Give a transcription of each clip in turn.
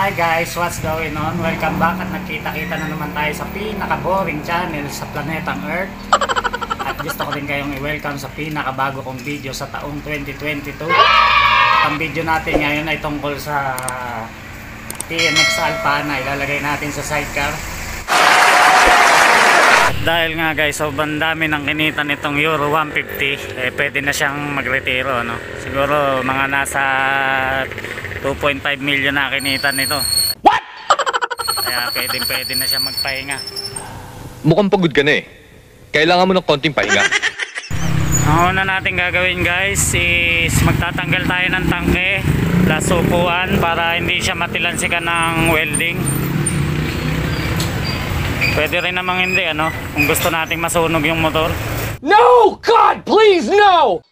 Hi guys, what's going on? Welcome back at nagkita-kita na naman tayo sa pinaka-boring channel sa planetang Earth. At gusto ko din kayong i-welcome sa pinaka-bago kong video sa taong 2022. At ang video natin ngayon ay tungkol sa TMX Alpha na ilalagay natin sa sidecar. At dahil nga guys, sobrang dami ng kinita nitong Euro 150, pwede na siyang magretiro, no? Siguro mga nasa 2.5 million na kinita nito. What? Kaya pwede na siya magpahinga. Mukhang pagod ka na eh. Kailangan mo ng konting pahinga. Ang una natin gagawin guys is magtatanggal tayo ng tangke plus upuan para hindi siya matilansikan ng welding. Pwede rin namang hindi, ano, kung gusto nating masunog yung motor. No! God, please, no!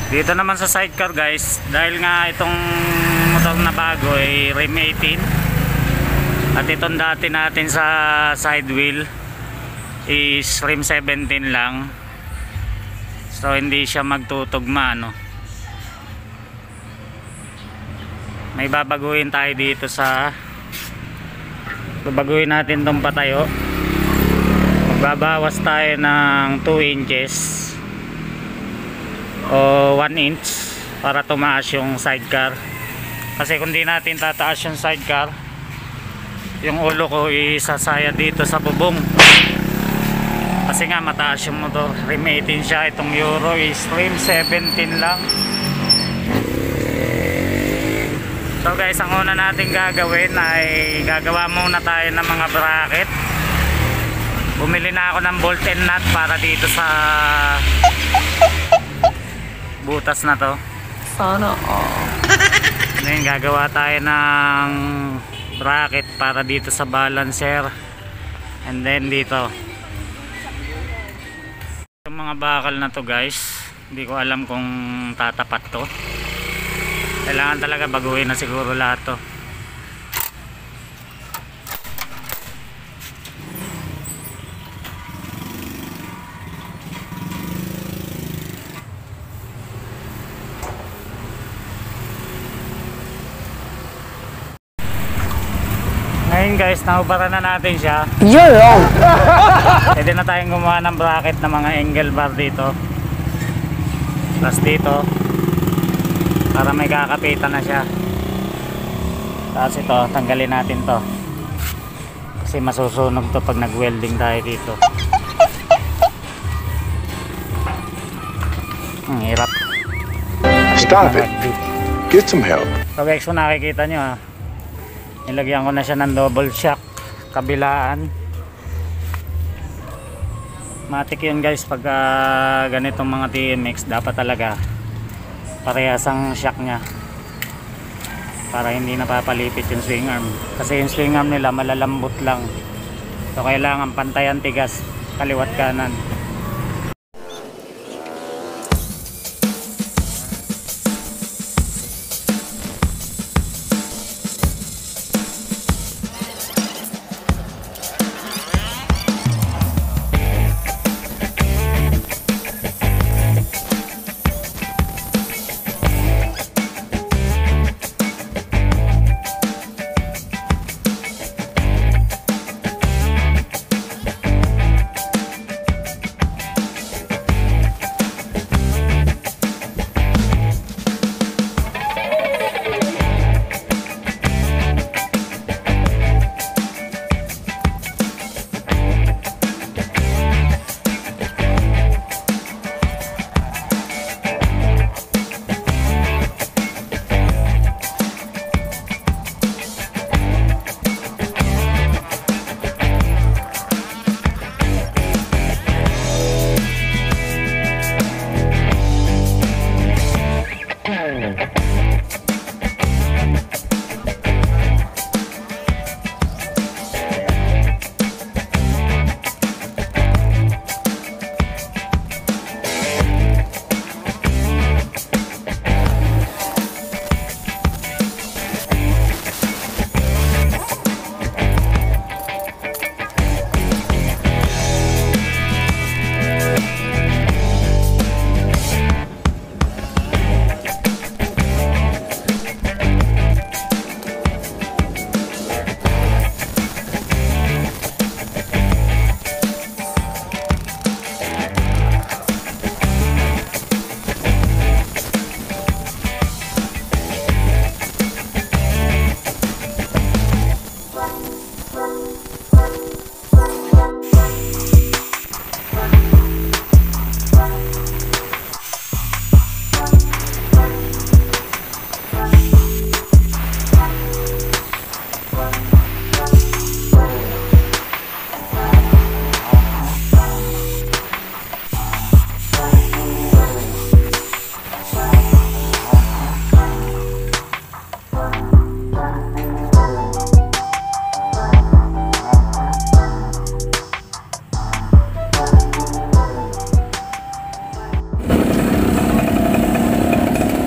Dito naman sa sidecar guys, dahil nga itong motor na bago ay rim 18 at itong dati natin sa side wheel is rim 17 lang, so hindi siya magtutugma, no? May babaguhin tayo dito sa babaguhin natin tong patayo. Magbabawas tayo ng 2 inches o 1 inch para tumaas yung sidecar, kasi kung di natin tataas yung sidecar, yung ulo ko isasaya dito sa bubong kasi nga mataas yung motor. Rim 18 siya, itong Euro is rim 17 lang. So guys, ang una natin gagawin ay gagawa muna tayo ng mga bracket. Bumili na ako ng bolt and nut para dito sa butas na to. Sana Then gagawa tayo ng bracket para dito sa balancer, and then dito. Yung mga bakal na to guys, hindi ko alam kung tatapat to. Kailangan talaga baguhin na siguro lahat to. Ngayon guys, nahubaran na natin siya. You're wrong. Pwede na tayong gumawa ng bracket ng mga angle bar dito. Plus dito, para may kakapitan na siya. Tapos ito, tanggalin natin to kasi masusunog to pag nag-welding tayo dito. Ang hirap. Stop it. Get some help. So guys, kung nakikita nyo ha, nilagyan ko na siya ng double shock kabilaan. Matik yun guys pag ganitong mga TMX, dapat talaga parehas ang shock nya para hindi napapalipit yung swing arm, kasi yung swing arm nila malalambot lang, so kailangan pantayan tigas kaliwat kanan.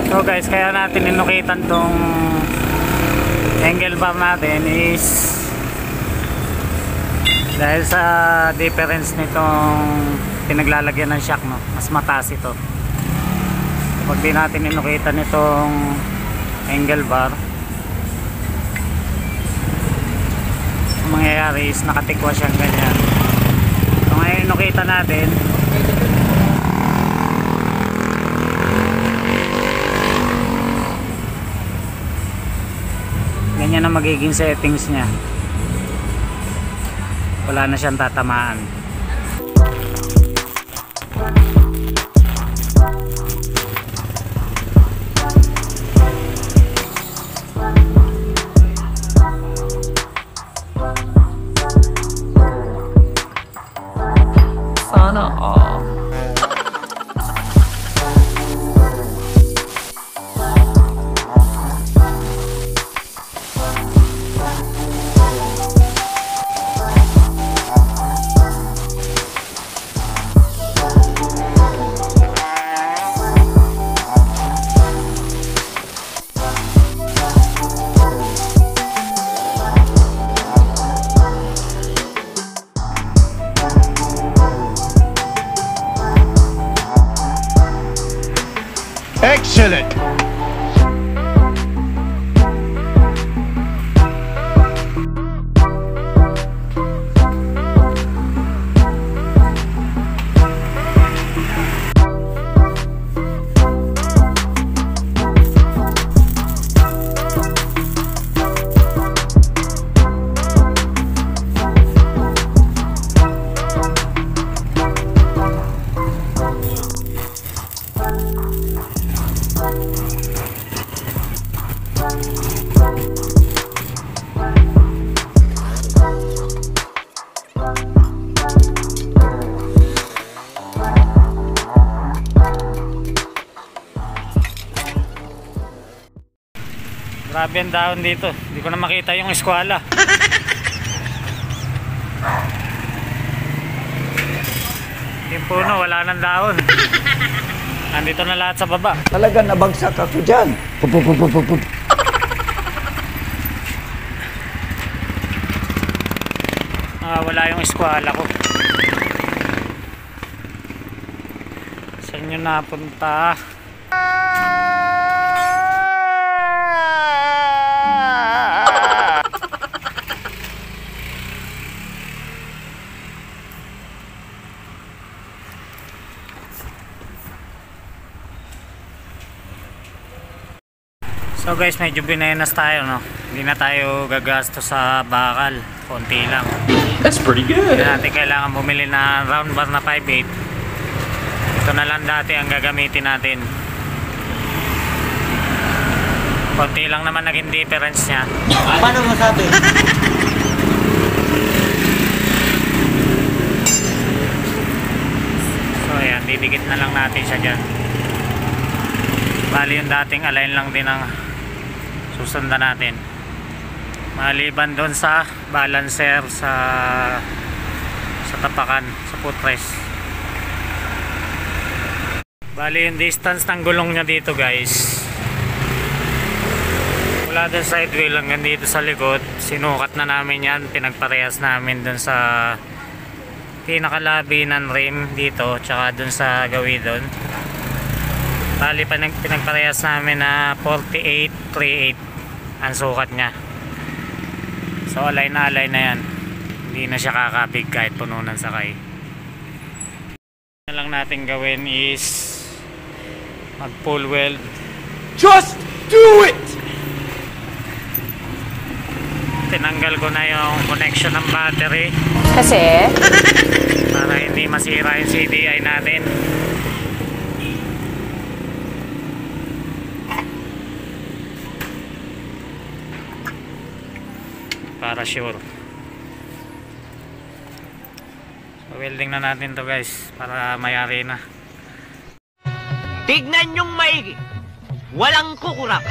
So guys, kaya natin inukitan tong angle bar natin is dahil sa difference nitong pinaglalagyan ng shock, no? Mas mataas ito. Pag di natin inukitan itong angle bar, ang mangyayari is nakatikwa siyang ganyan. So ngayon inukitan natin, ganyan na magiging settings niya. Wala na siyang tatamaan. Sana all. Excellent. Grabe ang dahon dito. Hindi ko na makita yung eskwela. Yung puno, wala nang dahon. Nandito na lahat sa baba. Talaga nabagsak ako dyan. Wala yung eskwela ko. Saan nyo napunta? So guys, medyo binenas tayo, no? Hindi na tayo gagasto sa bakal. Konti lang. That's pretty good. Hindi natin kailangan bumili na round bar na 5/8. Ito na lang dati ang gagamitin natin. Konti lang naman naging difference niya. Paano masabi? So ayan, didikit na lang natin siya dyan. Bali yung dating align lang din ang susundan natin. Maliban doon sa balancer sa tapakan, sa footrest. Bali yung distance ng gulong nya dito guys, mula doon side wheel hanggang dito sa likod, sinukat na namin yan. Pinagparehas namin doon sa pinakalabi ng rim dito, tsaka doon sa gawin doon. Bali pinagparehas namin na 48-38 ang sukat nya. So align na yan. Hindi na siya kakabig kahit puno ng sakay. Na lang natin gawin is mag pull weld. Just do it! Tinanggal ko na yung connection ng battery Kasi? para hindi masira yung CDI natin. Para sure. So, welding na natin to guys para mayari na. Tignan nyong maigi. Walang kukurap.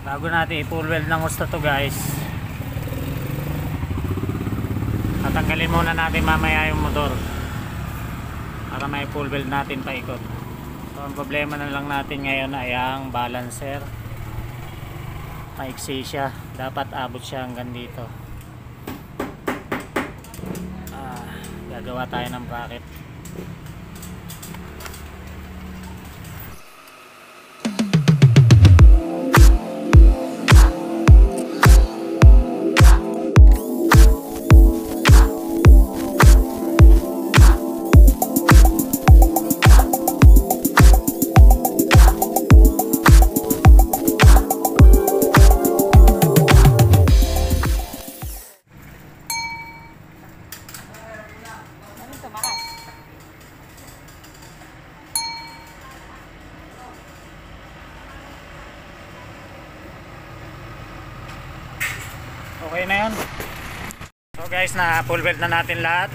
Bago natin i-full weld ng gusto to guys, tatanggalin muna natin mamaya yung motor para may full weld natin paikot. So ang problema na lang natin ngayon ay ang balancer. Maiksi siya, dapat abot siya hanggang dito. Gagawa tayo ng bracket. Okay na yun. So guys, na full weld na natin lahat.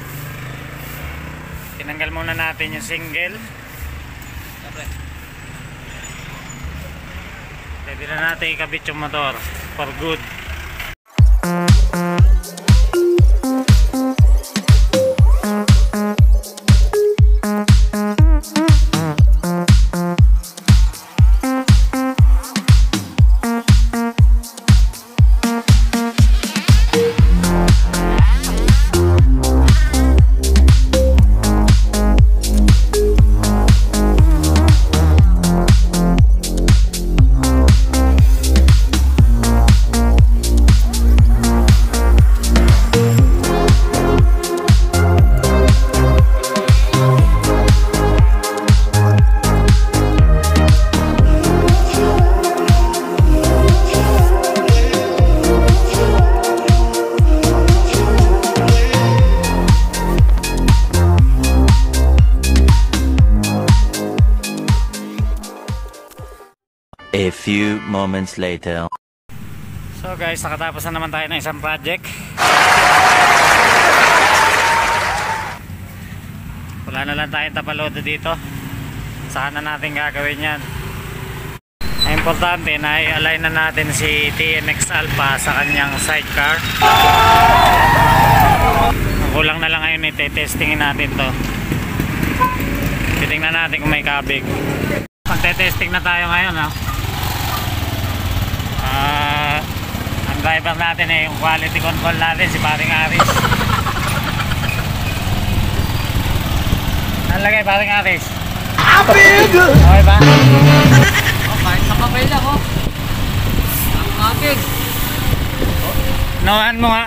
Tinanggal muna natin yung single. Pwede na natin ikabit yung motor for good. A few moments later. So guys, nakatapos na naman tayo ng isang project. Wala na lang tayong tapalodo dito. Saan na natin gagawin yan? Ang importante na i-align na natin si TNX Alpha sa kanyang sidecar. Ang kulang na lang ngayon, i-testingin natin to. Titingnan natin kung may kabig. Magte-testing na tayo ngayon, ha? Ang driver natin yung quality control natin, si Paring Aris. Ang lagay, Paring Aris? Okay ba? Kahit nakapay lang, oh. Ang akin. Noan mo nga.